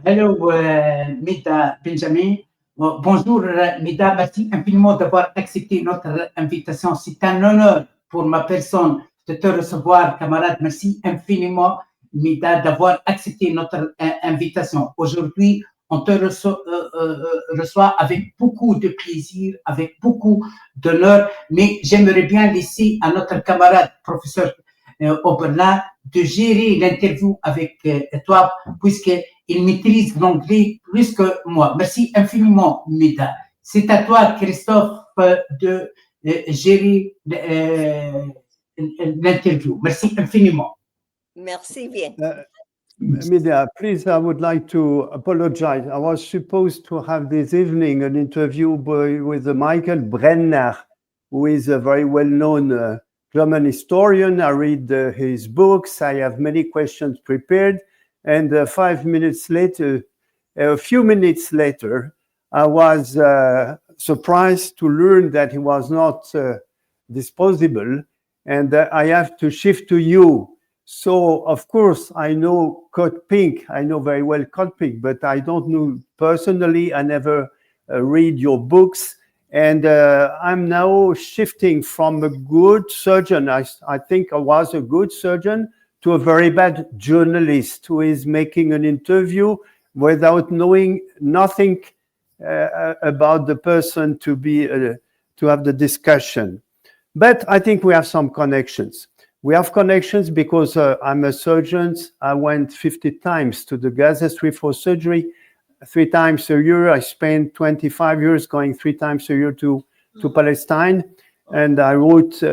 Hello, Medea Benjamin. Bonjour, Medea. Merci infiniment d'avoir accepté notre invitation. C'est un honneur pour ma personne de te recevoir, camarade. Merci infiniment, Medea, d'avoir accepté notre invitation. Aujourd'hui, on te reçoit avec beaucoup de plaisir, avec beaucoup d'honneur, mais j'aimerais bien laisser à notre camarade, professeur Oberlin, de gérer l'interview avec toi, puisqu'il maîtrise l'anglais plus que moi. Merci infiniment, Medea. C'est à toi, Christophe, de gérer l'interview. Merci infiniment. Merci bien. Medea, please, I would like to apologize. I was supposed to have this evening an interview with Michael Brenner, who is a very well-known German historian. I read his books. I have many questions prepared. And 5 minutes later, a few minutes later, I was surprised to learn that he was not disposable, and I have to shift to you. So, of course, I know CODEPINK. I know very well CODEPINK, but I don't know personally. I never read your books. And I'm now shifting from a good surgeon, I think I was a good surgeon, to a very bad journalist who is making an interview without knowing nothing about the person to have the discussion. But I think we have some connections. We have connections because I'm a surgeon. I went 50 times to the Gaza Strip for surgery, 3 times a year. I spent 25 years going 3 times a year to Palestine. And I wrote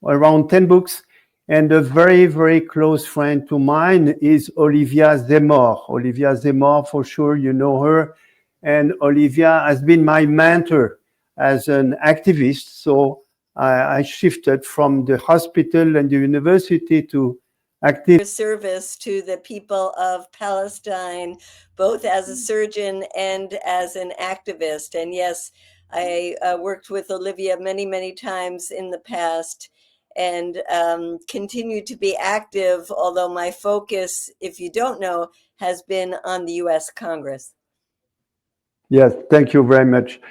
around 10 books. And a very, very close friend to mine is Olivia Zemmour. Olivia Zemmour, for sure, you know her. And Olivia has been my mentor as an activist. So I shifted from the hospital and the university to active service to the people of Palestine, both as a surgeon and as an activist. And yes, I worked with Olivia many, many times in the past, and continue to be active, although my focus, if you don't know, has been on the U.S. Congress. Yes, thank you very much.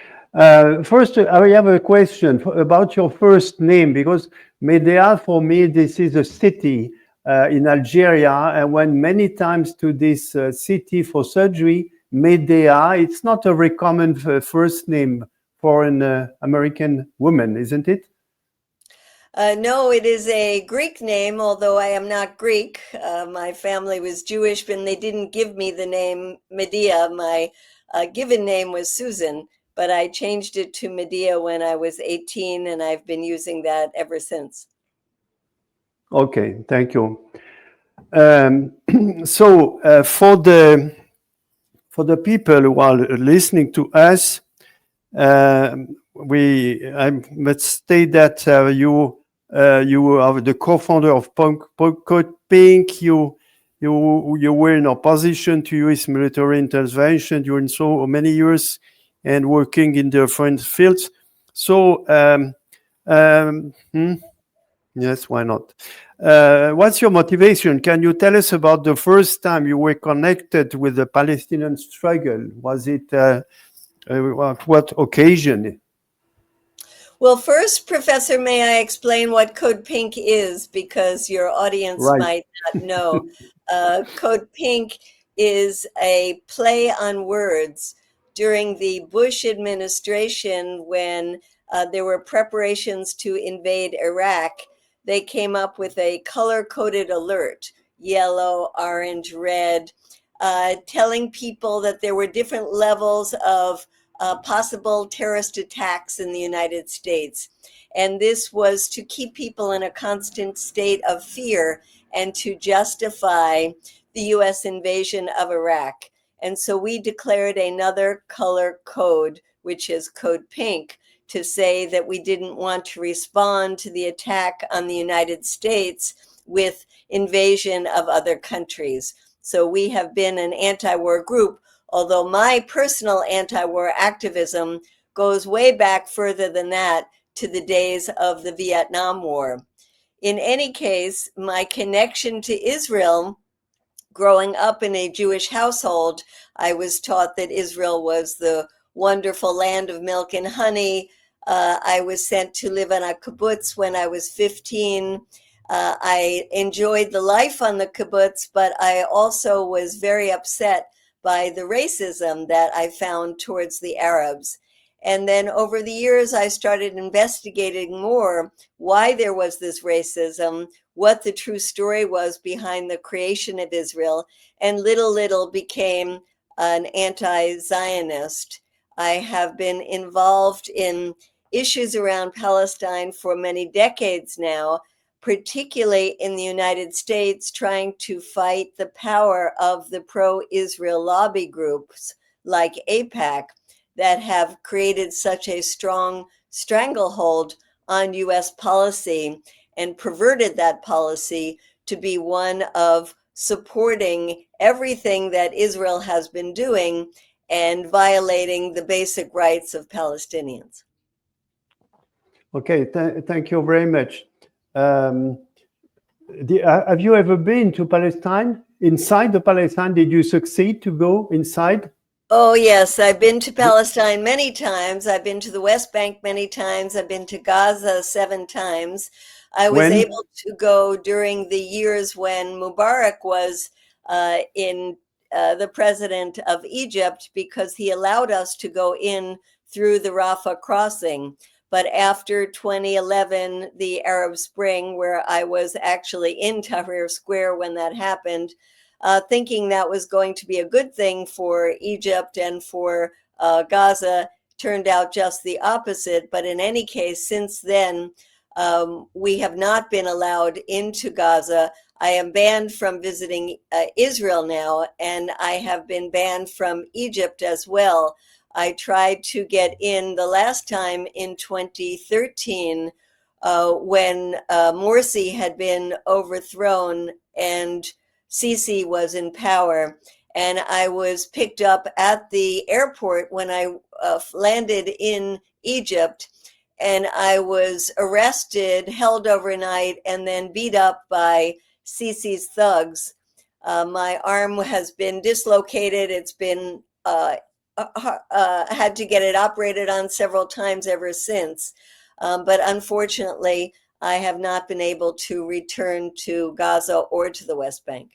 First, I have a question about your first name, because Medea, for me, this is a city in Algeria. I went many times to this city for surgery, Medea. It's not a very common first name for an American woman, isn't it? No, it is a Greek name, although I am not Greek. My family was Jewish, but they didn't give me the name Medea. My given name was Susan, but I changed it to Medea when I was 18, and I've been using that ever since. Okay, thank you. So for the people who are listening to us, I must state that you are the co-founder of CODEPINK. You were in opposition to U.S. military intervention during so many years and working in different fields. So, yes, why not? What's your motivation? Can you tell us about the first time you were connected with the Palestinian struggle? Was it what occasion? Well, first, Professor, may I explain what CODEPINK is, because your audience might not know. CODEPINK is a play on words. During the Bush administration, when there were preparations to invade Iraq, they came up with a color-coded alert, yellow, orange, red, telling people that there were different levels of possible terrorist attacks in the United States. And this was to keep people in a constant state of fear and to justify the US invasion of Iraq. And so we declared another color code, which is CODEPINK, to say that we didn't want to respond to the attack on the United States with invasion of other countries. So we have been an anti-war group, although my personal anti-war activism goes way back further than that, to the days of the Vietnam War. In any case, my connection to Israel growing up in a Jewish household, I was taught that Israel was the wonderful land of milk and honey. I was sent to live on a kibbutz when I was 15. I enjoyed the life on the kibbutz, but I also was very upset by the racism that I found towards the Arabs. And then over the years, I started investigating more why there was this racism, what the true story was behind the creation of Israel, and little became an anti-Zionist. I have been involved in issues around Palestine for many decades now, particularly in the United States, trying to fight the power of the pro-Israel lobby groups like AIPAC that have created such a strong stranglehold on US policy and perverted that policy to be one of supporting everything that Israel has been doing and violating the basic rights of Palestinians. Okay, thank you very much. Have you ever been to Palestine? Inside the Palestine, did you succeed to go inside? Oh, yes. I've been to Palestine many times. I've been to the West Bank many times. I've been to Gaza 7 times. I was able to go during the years when Mubarak was the president of Egypt, because he allowed us to go in through the Rafah crossing. But after 2011, the Arab Spring, where I was actually in Tahrir Square when that happened, thinking that was going to be a good thing for Egypt and for Gaza, turned out just the opposite. But in any case, since then, we have not been allowed into Gaza. I am banned from visiting Israel now, and I have been banned from Egypt as well. I tried to get in the last time in 2013 when Morsi had been overthrown and Sisi was in power, and I was picked up at the airport when I landed in Egypt, and I was arrested, held overnight, and then beat up by Sisi's thugs. My arm has been dislocated. It's been had to get it operated on several times ever since. But unfortunately, I have not been able to return to Gaza or to the West Bank.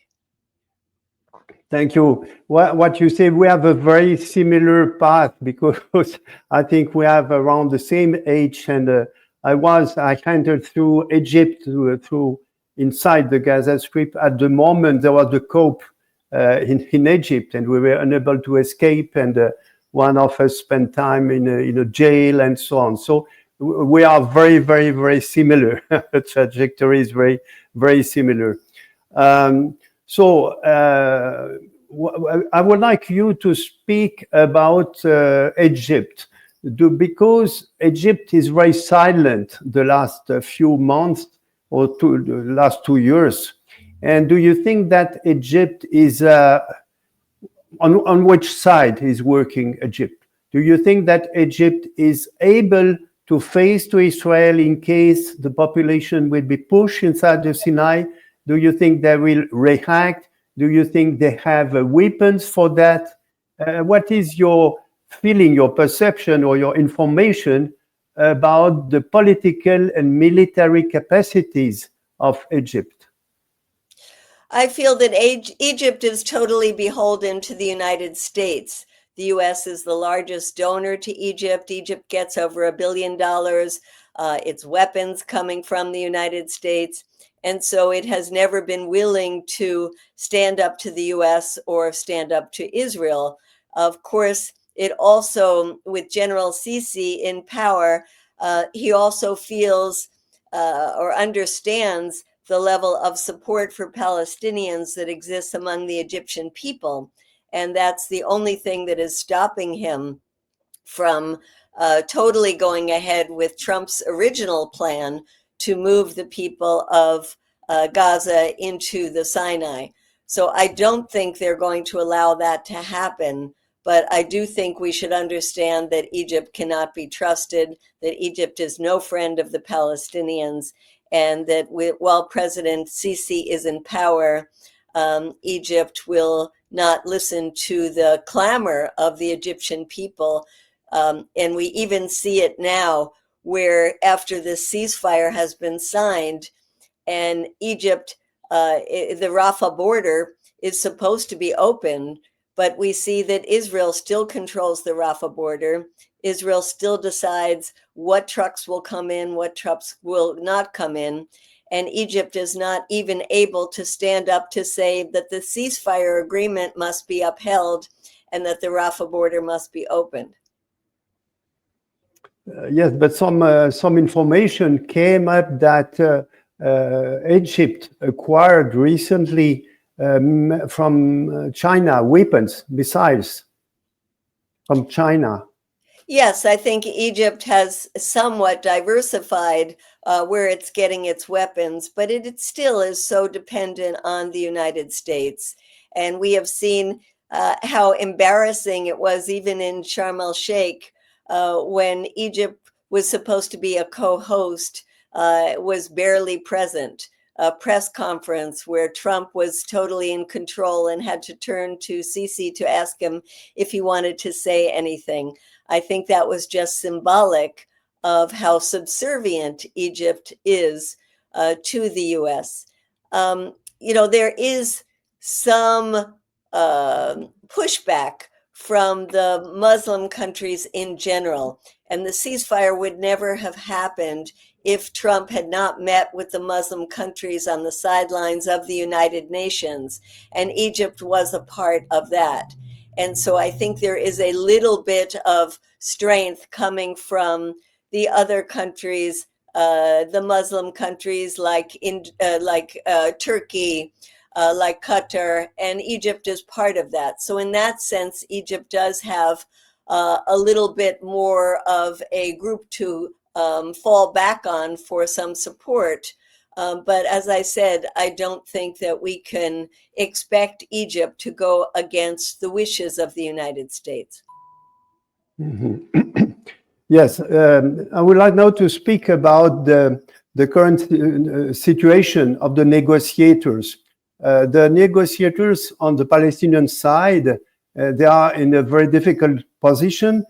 Thank you. What you say, we have a very similar path, because I think we have around the same age. And I entered through Egypt, through inside the Gaza Strip. At the moment, there was the coup in Egypt, and we were unable to escape. And one of us spent time in a jail and so on. So we are very similar. The trajectory is very similar. So I would like you to speak about Egypt, because Egypt is very silent the last few months or the last 2 years. And do you think that Egypt is, on which side is working Egypt? Do you think that Egypt is able to face to Israel in case the population will be pushed inside the Sinai? Do you think they will react? Do you think they have weapons for that? What is your feeling, your perception, or your information about the political and military capacities of Egypt? I feel that Egypt is totally beholden to the United States. The U.S. is the largest donor to Egypt. Egypt gets over $1 billion. Its weapons coming from the United States. And so it has never been willing to stand up to the U.S. or stand up to Israel. Of course, it also, with General Sisi in power, he also feels or understands the level of support for Palestinians that exists among the Egyptian people. And that's the only thing that is stopping him from totally going ahead with Trump's original plan to move the people of Gaza into the Sinai. So I don't think they're going to allow that to happen. But I do think we should understand that Egypt cannot be trusted, that Egypt is no friend of the Palestinians, and that while President Sisi is in power, Egypt will not listen to the clamor of the Egyptian people. And we even see it now, where after the ceasefire has been signed and Egypt, the Rafah border is supposed to be open, but we see that Israel still controls the Rafah border. Israel still decides what trucks will come in, what trucks will not come in. And Egypt is not even able to stand up to say that the ceasefire agreement must be upheld and that the Rafah border must be opened. Yes, but some information came up that Egypt acquired recently from China weapons, missiles from China. Yes, I think Egypt has somewhat diversified where it's getting its weapons, but it still is so dependent on the United States. And we have seen how embarrassing it was even in Sharm el-Sheikh when Egypt was supposed to be a co-host, was barely present. A press conference where Trump was totally in control and had to turn to Sisi to ask him if he wanted to say anything. I think that was just symbolic of how subservient Egypt is to the U.S. There is some pushback from the Muslim countries in general, and the ceasefire would never have happened if Trump had not met with the Muslim countries on the sidelines of the United Nations, and Egypt was a part of that. And so I think there is a little bit of strength coming from the other countries, the Muslim countries like Turkey, like Qatar, and Egypt is part of that. So in that sense, Egypt does have a little bit more of a group to fall back on for some support. But as I said, I don't think that we can expect Egypt to go against the wishes of the United States. Mm-hmm. Yes, I would like now to speak about the current situation of the negotiators. The negotiators on the Palestinian side, they are in a very difficult position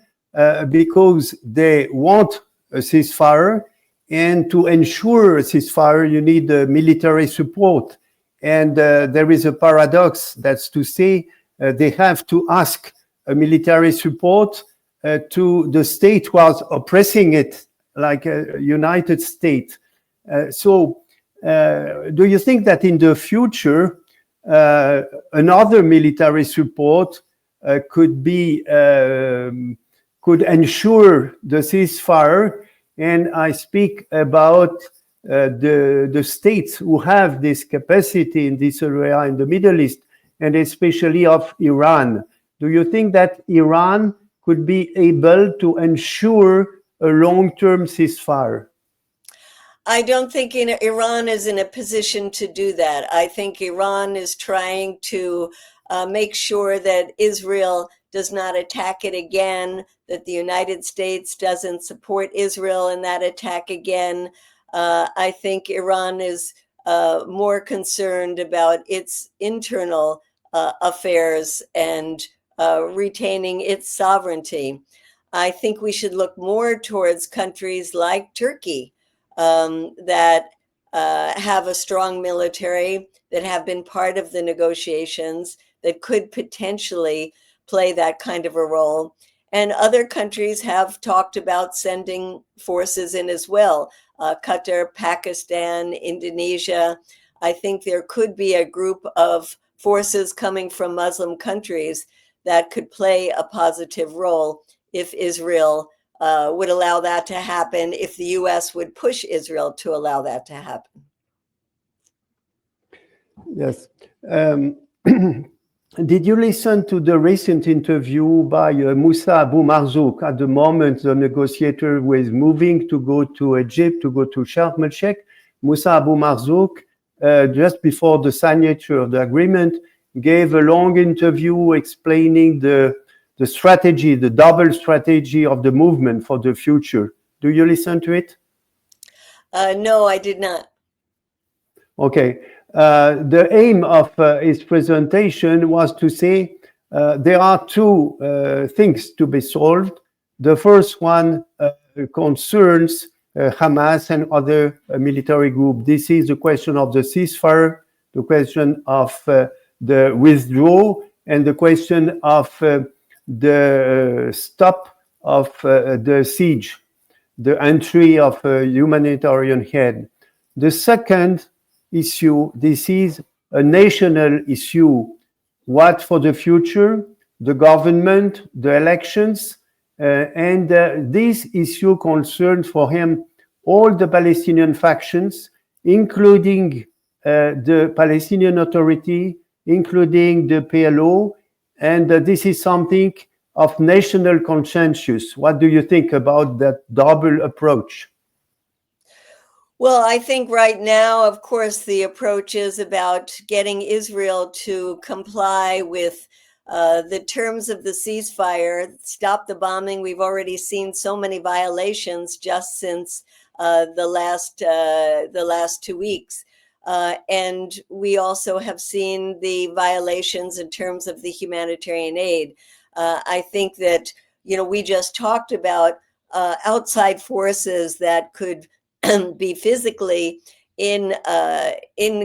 because they want a ceasefire, and to ensure a ceasefire, you need military support. And there is a paradox, that's to say, they have to ask a military support to the state who was oppressing it, like a United States. So do you think that in the future, another military support could ensure the ceasefire? And I speak about the states who have this capacity in this area in the Middle East, and especially of Iran. Do you think that Iran could be able to ensure a long-term ceasefire? I don't think Iran is in a position to do that. I think Iran is trying to make sure that Israel does not attack it again, that the United States doesn't support Israel in that attack again. I think Iran is more concerned about its internal affairs and retaining its sovereignty. I think we should look more towards countries like Turkey that have a strong military, that have been part of the negotiations, that could potentially play that kind of a role. And other countries have talked about sending forces in as well. Qatar, Pakistan, Indonesia. I think there could be a group of forces coming from Muslim countries that could play a positive role if Israel would allow that to happen, if the U.S. would push Israel to allow that to happen. Yes. Did you listen to the recent interview by Moussa Abu Marzouk? At the moment, the negotiator was moving to go to Egypt, to go to Sharm el-Sheikh. Moussa Abu Marzouk, just before the signature of the agreement, gave a long interview explaining the strategy, the double strategy of the movement for the future. Do you listen to it? No, I did not. Okay. the aim of his presentation was to say there are two things to be solved. The first one concerns Hamas and other military groups. This is the question of the ceasefire, the question of the withdrawal, and the question of the stop of the siege, the entry of humanitarian aid. The second issue, this is a national issue. What for the future, the government, the elections, and this issue concerned for him all the Palestinian factions, including the Palestinian Authority, including the PLO, and this is something of national consensus. What do you think about that double approach? Well, I think right now, of course, the approach is about getting Israel to comply with the terms of the ceasefire, stop the bombing. We've already seen so many violations just since the last 2 weeks. And we also have seen the violations in terms of the humanitarian aid. I think that, we just talked about outside forces that could be physically in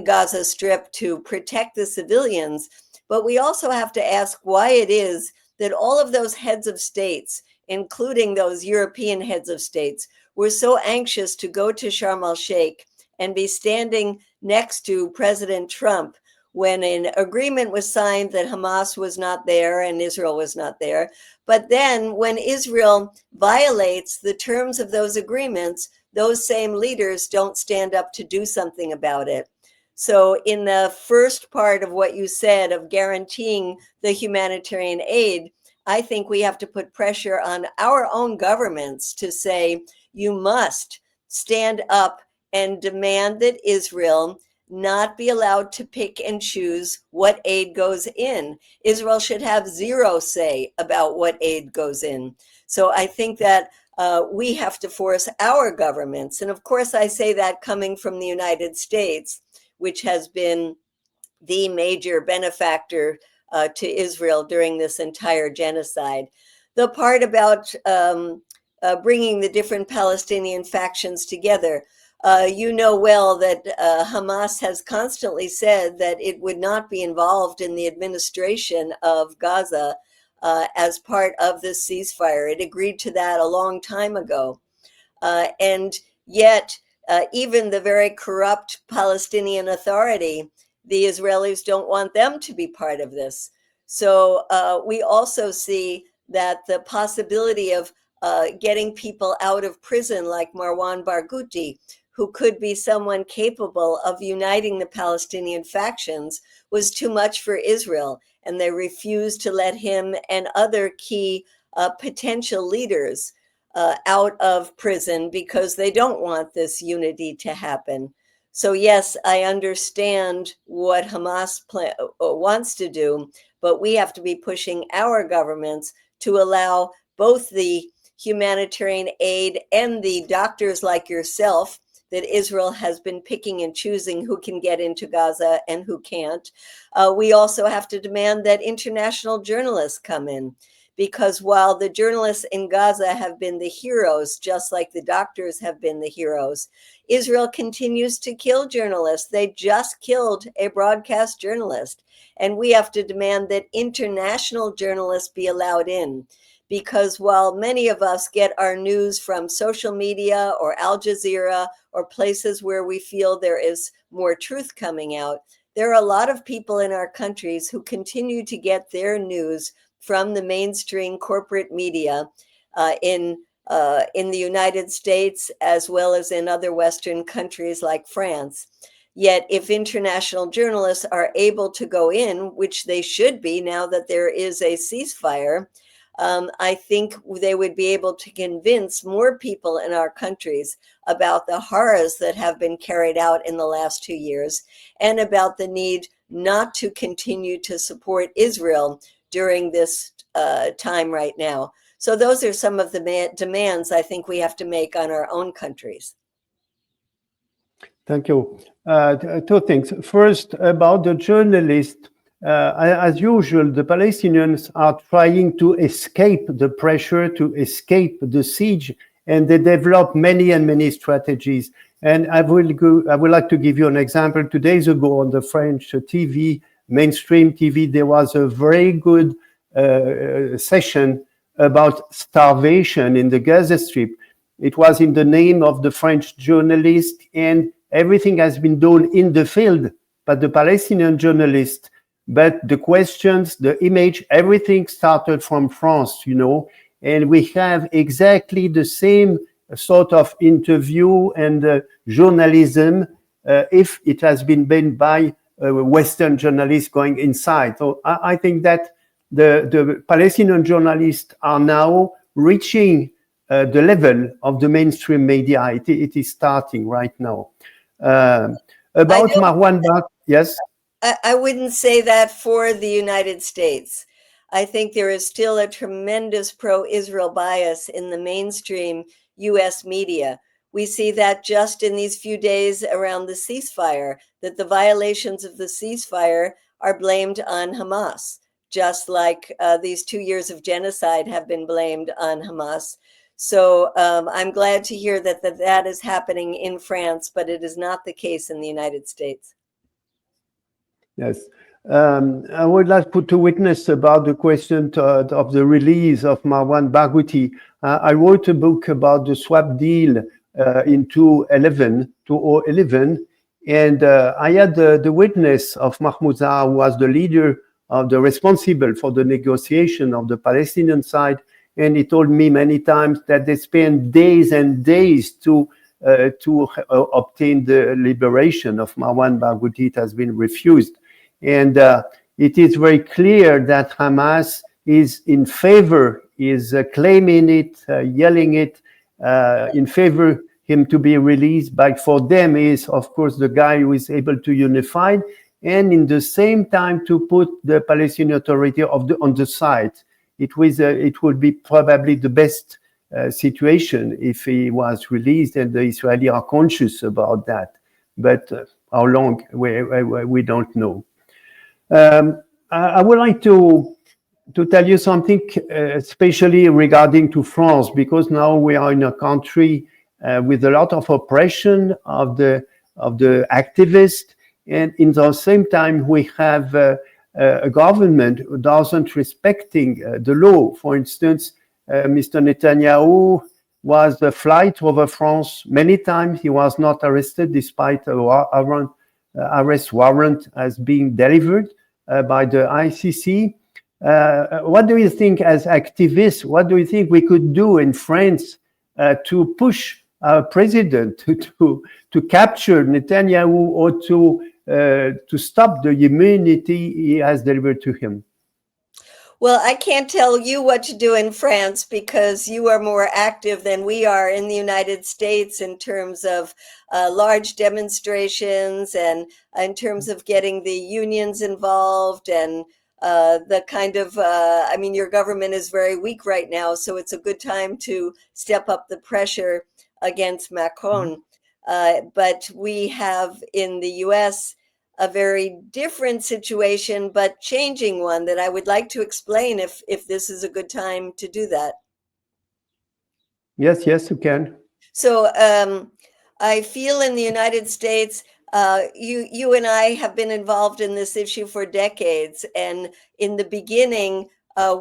Gaza Strip to protect the civilians. But we also have to ask why it is that all of those heads of states, including those European heads of states, were so anxious to go to Sharm el-Sheikh and be standing next to President Trump when an agreement was signed that Hamas was not there and Israel was not there. But then when Israel violates the terms of those agreements, those same leaders don't stand up to do something about it. So in the first part of what you said of guaranteeing the humanitarian aid, I think we have to put pressure on our own governments to say, you must stand up and demand that Israel not be allowed to pick and choose what aid goes in. Israel should have zero say about what aid goes in. So I think that we have to force our governments. And of course, I say that coming from the United States, which has been the major benefactor to Israel during this entire genocide. The part about bringing the different Palestinian factions together, you know well that Hamas has constantly said that it would not be involved in the administration of Gaza as part of this ceasefire. It agreed to that a long time ago. And yet, even the very corrupt Palestinian Authority, the Israelis don't want them to be part of this. So we also see that the possibility of getting people out of prison like Marwan Barghouti, who could be someone capable of uniting the Palestinian factions, was too much for Israel. And they refused to let him and other key potential leaders out of prison because they don't want this unity to happen. So yes, I understand what Hamas wants to do, but we have to be pushing our governments to allow both the humanitarian aid and the doctors like yourself that Israel has been picking and choosing who can get into Gaza and who can't. We also have to demand that international journalists come in, because while the journalists in Gaza have been the heroes, just like the doctors have been the heroes, Israel continues to kill journalists. They just killed a broadcast journalist. And we have to demand that international journalists be allowed in. Because while many of us get our news from social media or Al Jazeera or places where we feel there is more truth coming out, there are a lot of people in our countries who continue to get their news from the mainstream corporate media in the United States, as well as in other Western countries like France. Yet if international journalists are able to go in, which they should be now that there is a ceasefire, I think they would be able to convince more people in our countries about the horrors that have been carried out in the last 2 years and about the need not to continue to support Israel during this time right now. So those are some of the demands I think we have to make on our own countries. Thank you. Two things. First, about the journalist. As usual, the Palestinians are trying to escape the pressure, to escape the siege, and they develop many and many strategies. And I would like to give you an example. 2 days ago on the French TV, mainstream TV, there was a very good session about starvation in the Gaza Strip. It was in the name of the French journalist, and everything has been done in the field by the Palestinian journalist. But the questions, the image, everything started from France, you know, and we have exactly the same sort of interview and journalism if it has been made by Western journalists going inside. So I think that the Palestinian journalists are now reaching the level of the mainstream media. It is starting right now. About Marwan Bak, yes? I wouldn't say that for the United States. I think there is still a tremendous pro-Israel bias in the mainstream U.S. media. We see that just in these few days around the ceasefire, that the violations of the ceasefire are blamed on Hamas, just like these 2 years of genocide have been blamed on Hamas. So I'm glad to hear that that is happening in France, but it is not the case in the United States. Yes. I would like to witness about the question of the release of Marwan Barghouti. I wrote a book about the swap deal in 2011, and I had the witness of Mahmoud Zahar, who was the leader of the responsible for the negotiation of the Palestinian side, and he told me many times that they spent days and days to obtain the liberation of Marwan Barghouti. It has been refused. And it is very clear that Hamas is in favor, is claiming it, yelling it, in favor him to be released. But for them is, of course, the guy who is able to unify and in the same time to put the Palestinian Authority on the side. It would be probably the best situation if he was released, and the Israelis are conscious about that. But how long, we don't know. I would like to tell you something, especially regarding to France, because now we are in a country with a lot of oppression of the activists, and in the same time we have a government who doesn't respecting the law. For instance, Mr. Netanyahu was flight over France many times. He was not arrested despite a arrest warrant as being delivered by the ICC. What do you think as activists, what do you think we could do in France to push our president to capture Netanyahu or to stop the immunity he has delivered to him? Well, I can't tell you what to do in France because you are more active than we are in the United States in terms of large demonstrations and in terms of getting the unions involved and the kind of, I mean, your government is very weak right now, so it's a good time to step up the pressure against Macron. But we have in the US a very different situation, but changing one that I would like to explain if this is a good time to do that. Yes, you can. So I feel in the United States, you and I have been involved in this issue for decades. And in the beginning,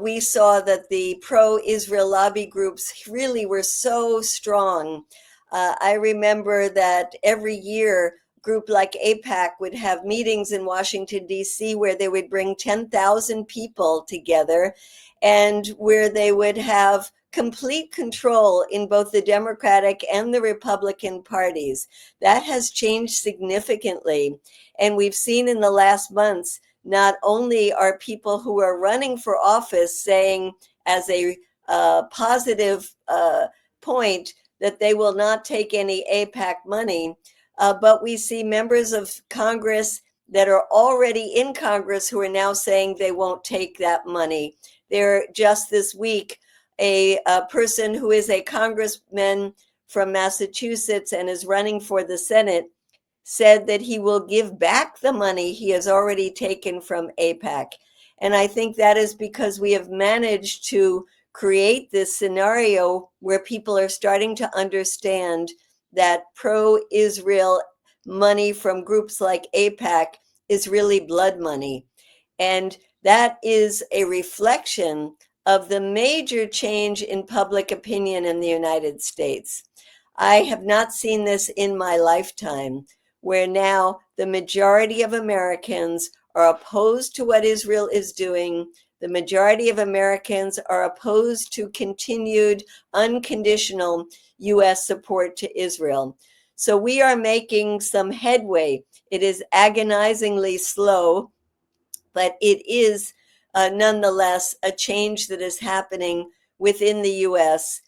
we saw that the pro-Israel lobby groups really were so strong. I remember that every year, group like AIPAC would have meetings in Washington, D.C., where they would bring 10,000 people together and where they would have complete control in both the Democratic and the Republican parties. That has changed significantly. And we've seen in the last months, not only are people who are running for office saying as a positive point that they will not take any AIPAC money, but we see members of Congress that are already in Congress who are now saying they won't take that money. There just this week, a person who is a congressman from Massachusetts and is running for the Senate said that he will give back the money he has already taken from AIPAC. And I think that is because we have managed to create this scenario where people are starting to understand that pro-Israel money from groups like AIPAC is really blood money. And that is a reflection of the major change in public opinion in the United States. I have not seen this in my lifetime, where now the majority of Americans are opposed to what Israel is doing. The majority of Americans are opposed to continued unconditional U.S. support to Israel. So we are making some headway. It is agonizingly slow, but it is nonetheless a change that is happening within the U.S.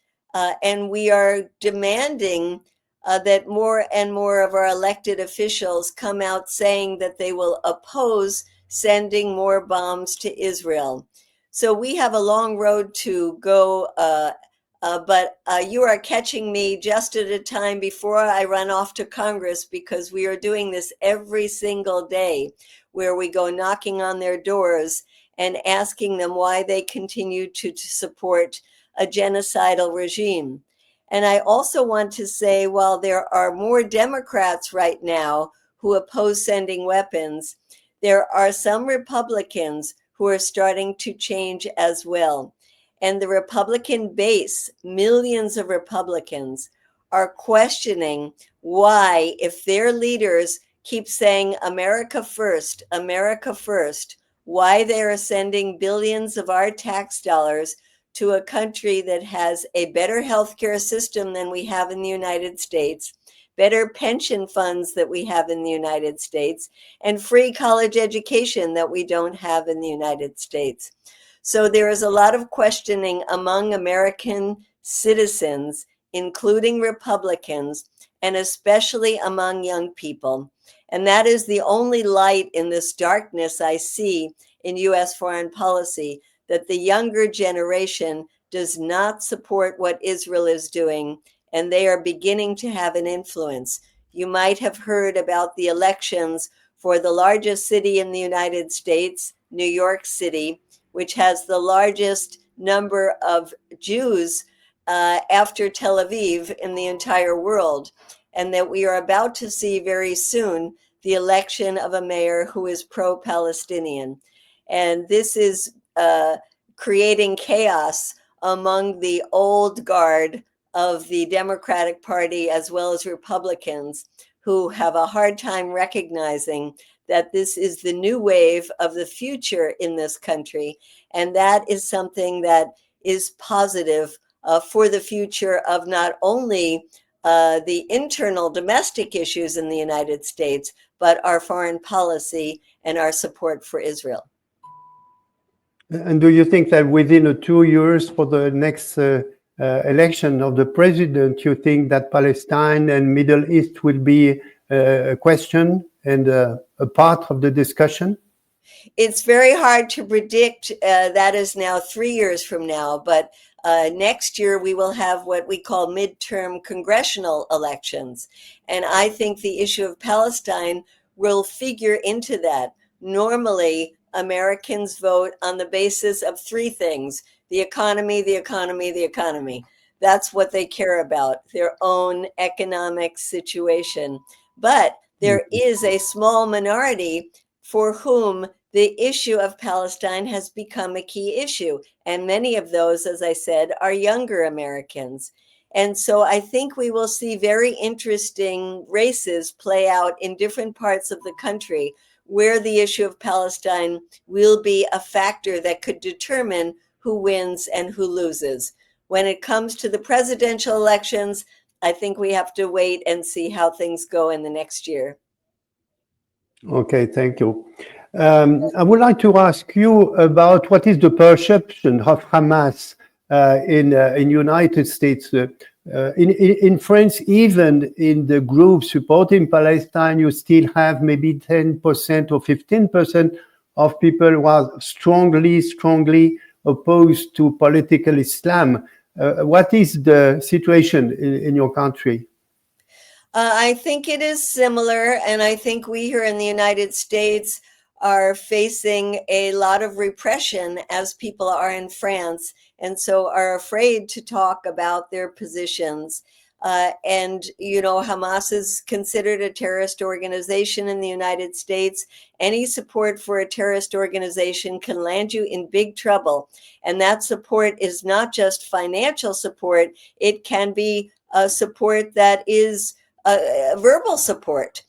And we are demanding that more and more of our elected officials come out saying that they will oppose sending more bombs to Israel. So we have a long road to go, but you are catching me just at a time before I run off to Congress, because we are doing this every single day, where we go knocking on their doors and asking them why they continue to support a genocidal regime. And I also want to say, while there are more Democrats right now who oppose sending weapons, there are some Republicans who are starting to change as well. And the Republican base, millions of Republicans, are questioning why, if their leaders keep saying America first, why they are sending billions of our tax dollars to a country that has a better healthcare system than we have in the United States, better pension funds that we have in the United States, and free college education that we don't have in the United States. So there is a lot of questioning among American citizens, including Republicans, and especially among young people. And that is the only light in this darkness I see in U.S. foreign policy, that the younger generation does not support what Israel is doing, and they are beginning to have an influence. You might have heard about the elections for the largest city in the United States, New York City, which has the largest number of Jews after Tel Aviv in the entire world, and that we are about to see very soon the election of a mayor who is pro-Palestinian. And this is creating chaos among the old guard of the Democratic Party as well as Republicans, who have a hard time recognizing that this is the new wave of the future in this country. And that is something that is positive for the future of not only the internal domestic issues in the United States, but our foreign policy and our support for Israel. And do you think that within 2 years for the next election of the president, you think that Palestine and Middle East will be a question and a part of the discussion? It's very hard to predict. That is now 3 years from now, but next year we will have what we call midterm congressional elections. And I think the issue of Palestine will figure into that. Normally, Americans vote on the basis of three things: the economy, the economy, the economy. That's what they care about, their own economic situation. But there is a small minority for whom the issue of Palestine has become a key issue. And many of those, as I said, are younger Americans. And so I think we will see very interesting races play out in different parts of the country, where the issue of Palestine will be a factor that could determine who wins and who loses. When it comes to the presidential elections, I think we have to wait and see how things go in the next year. Okay, thank you. I would like to ask you about what is the perception of Hamas in United States. In France, even in the group supporting Palestine, you still have maybe 10% or 15% of people who are strongly opposed to political Islam. What is the situation in your country? I think it is similar, and I think we here in the United States are facing a lot of repression as people are in France, and so are afraid to talk about their positions. And, you know, Hamas is considered a terrorist organization in the United States. Any support for a terrorist organization can land you in big trouble. And that support is not just financial support, it can be support that is verbal support.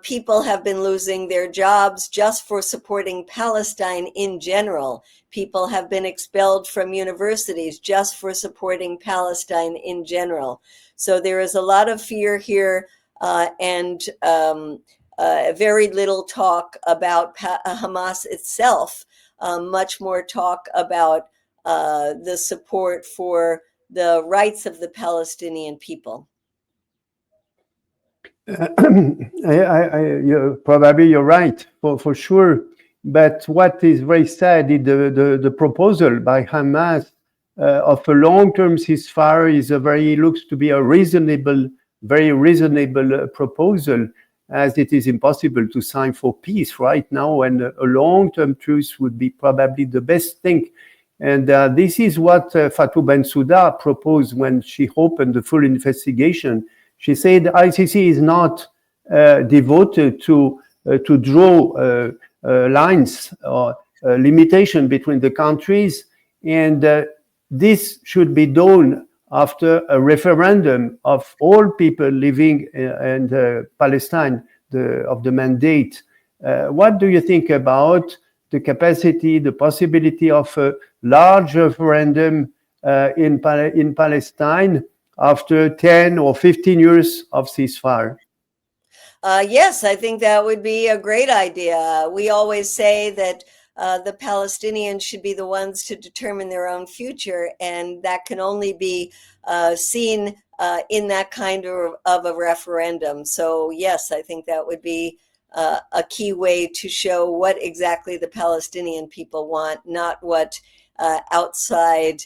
People have been losing their jobs just for supporting Palestine in general. People have been expelled from universities just for supporting Palestine in general. So there is a lot of fear here, and very little talk about Hamas itself, much more talk about the support for the rights of the Palestinian people. Probably you're right, for sure. But what is very sad is the proposal by Hamas of a long-term ceasefire is looks to be a very reasonable proposal, as it is impossible to sign for peace right now, and a long-term truce would be probably the best thing. And this is what Fatou Bensouda proposed when she opened the full investigation. She said the ICC is not devoted to draw lines or limitation between the countries, and this should be done after a referendum of all people living in Palestine of the mandate. What do you think about the capacity, the possibility of a large referendum in Palestine after 10 or 15 years of ceasefire? Yes, I think that would be a great idea. We always say that the Palestinians should be the ones to determine their own future, and that can only be seen in that kind of a referendum. So yes, I think that would be a key way to show what exactly the Palestinian people want, not what outside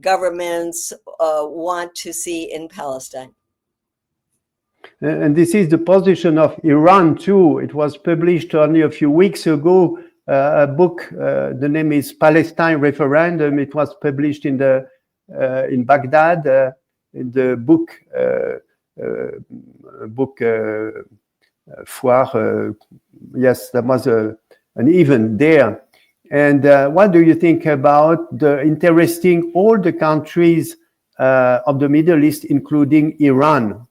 governments want to see in Palestine. And this is the position of Iran too. It was published only a few weeks ago, a book, the name is Palestine Referendum. It was published in Baghdad, in the book Foire. Yes, there was an event there. And what do you think about the interesting all the countries of the Middle East, including Iran?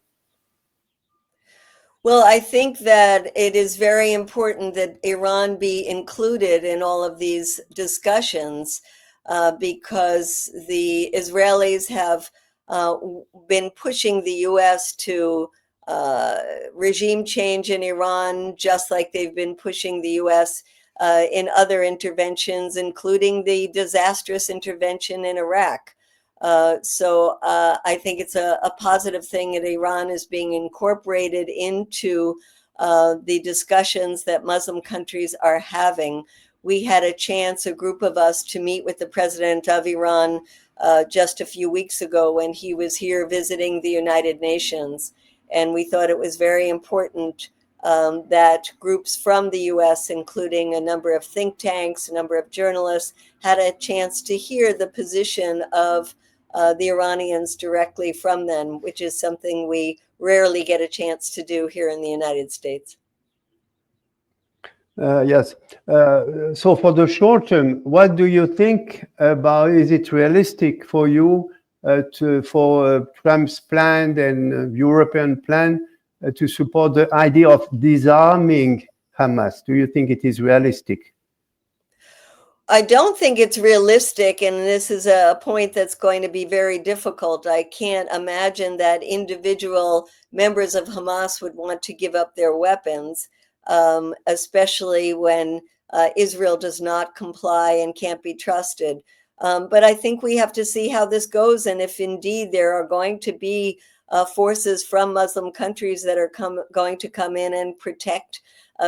Well, I think that it is very important that Iran be included in all of these discussions because the Israelis have been pushing the U.S. to regime change in Iran, just like they've been pushing the U.S. In other interventions, including the disastrous intervention in Iraq. So I think it's a positive thing that Iran is being incorporated into the discussions that Muslim countries are having. We had a chance, a group of us, to meet with the president of Iran just a few weeks ago when he was here visiting the United Nations. And we thought it was very important that groups from the U.S., including a number of think tanks, a number of journalists, had a chance to hear the position of the Iranians directly from them, which is something we rarely get a chance to do here in the United States. Yes. So for the short term, what do you think about, is it realistic for you for Trump's plan and European plan to support the idea of disarming Hamas? Do you think it is realistic? I don't think it's realistic, and this is a point that's going to be very difficult. I can't imagine that individual members of Hamas would want to give up their weapons, especially when Israel does not comply and can't be trusted. But I think we have to see how this goes, and if indeed there are going to be forces from Muslim countries that are going to come in and protect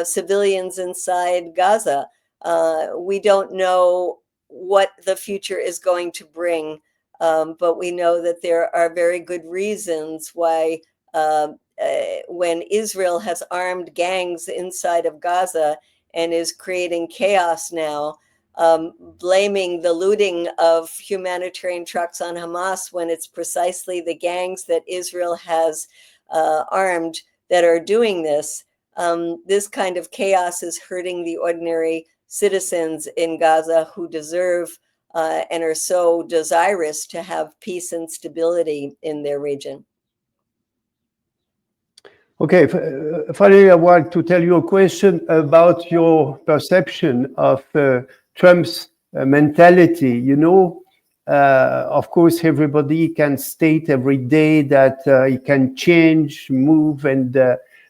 civilians inside Gaza. We don't know what the future is going to bring, but we know that there are very good reasons why when Israel has armed gangs inside of Gaza and is creating chaos now, blaming the looting of humanitarian trucks on Hamas when it's precisely the gangs that Israel has armed that are doing this. This kind of chaos is hurting the ordinary citizens in Gaza who deserve and are so desirous to have peace and stability in their region. Okay, finally, I want to tell you a question about your perception of Trump's mentality. You know, of course, everybody can state every day that he can change, move, and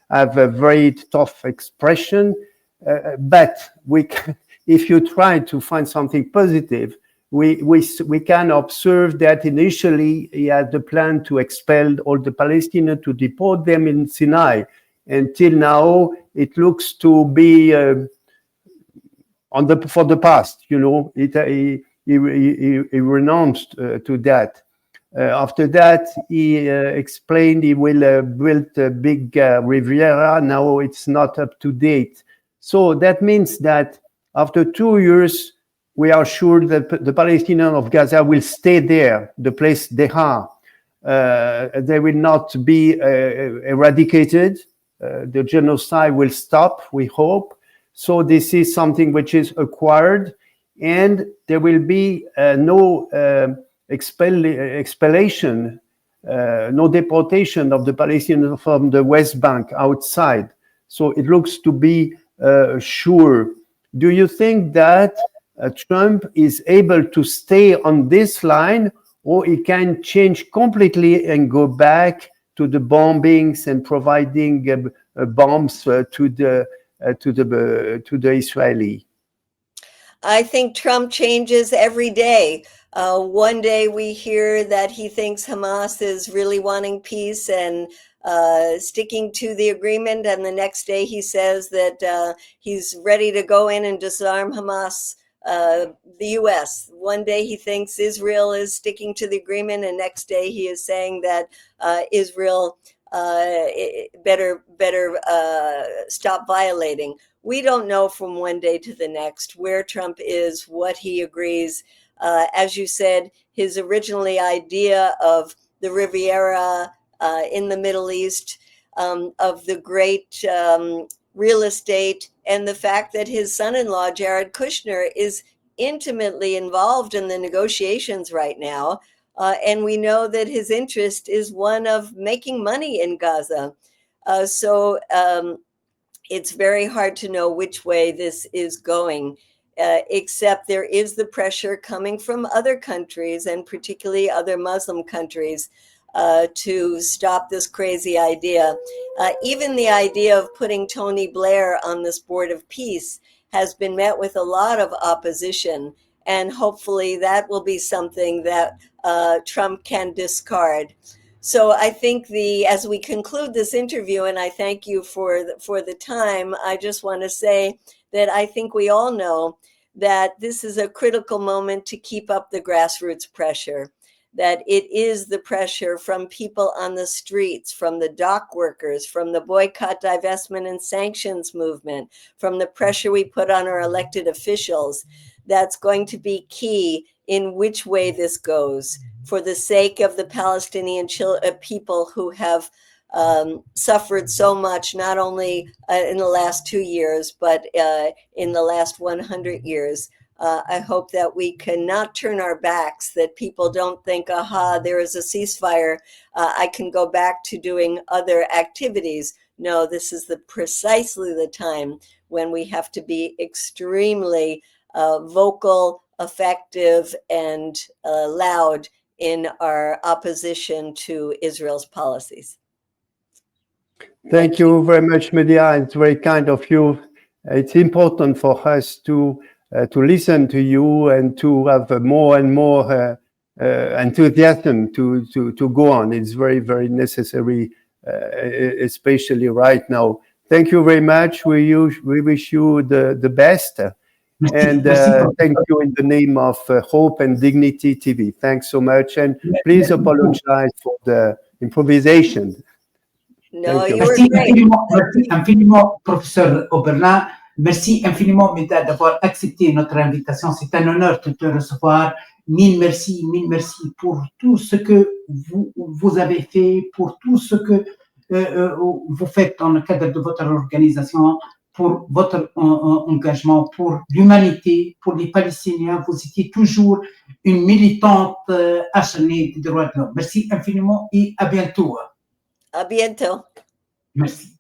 have a very tough expression. But we can, if you try to find something positive, we can observe that initially he had the plan to expel all the Palestinians, to deport them in Sinai. Until now, it looks to be for the past. You know, he renounced to that. After that, he explained he will build a big Riviera. Now it's not up to date. So that means that after 2 years, we are sure that the Palestinians of Gaza will stay there, the place they are. They will not be eradicated. The genocide will stop, we hope. So this is something which is acquired, and there will be no expellation, no deportation of the Palestinians from the West Bank outside. So it looks to be sure. Do you think that Trump is able to stay on this line, or he can change completely and go back to the bombings and providing bombs to the Israeli? I think Trump changes every day. One day we hear that he thinks Hamas is really wanting peace and sticking to the agreement, and the next day he says that he's ready to go in and disarm Hamas. The U.S. One day he thinks Israel is sticking to the agreement, and next day he is saying that Israel better stop violating. We don't know from one day to the next where Trump is, what he agrees. As you said, his originally idea of the Riviera in the Middle East, of the great real estate, and the fact that his son-in-law, Jared Kushner, is intimately involved in the negotiations right now. And we know that his interest is one of making money in Gaza. So it's very hard to know which way this is going, except there is the pressure coming from other countries, and particularly other Muslim countries, to stop this crazy idea. Even the idea of putting Tony Blair on this board of peace has been met with a lot of opposition, and hopefully that will be something that Trump can discard. So I think as we conclude this interview, and I thank you for the time, I just want to say that I think we all know that this is a critical moment to keep up the grassroots pressure, that it is the pressure from people on the streets, from the dock workers, from the boycott, divestment, and sanctions movement, from the pressure we put on our elected officials, that's going to be key in which way this goes, for the sake of the Palestinian people who have suffered so much, not only in the last 2 years, but in the last 100 years. I hope that we cannot turn our backs, that people don't think, aha, there is a ceasefire, I can go back to doing other activities. No, this is precisely the time when we have to be extremely vocal, effective, and loud in our opposition to Israel's policies. Thank you very much, Medea. It's very kind of you. It's important for us to listen to you and to have more and more enthusiasm to go on. It's very, very necessary, especially right now. Thank you very much. We wish you the best. And thank you in the name of Hope and Dignity TV. Thanks so much. And please apologize for the improvisation. No, you were Merci great. infiniment, merci infiniment, professeur Oberlin. Merci infiniment, Medea, d'avoir accepté notre invitation. C'est un honneur de te recevoir. Mille merci pour tout ce que vous avez fait, pour tout ce que vous faites dans le cadre de votre organisation, pour votre engagement, pour l'humanité, pour les Palestiniens. Vous étiez toujours une militante acharnée des droits de l'homme. Merci infiniment et à bientôt. A bientôt. Merci.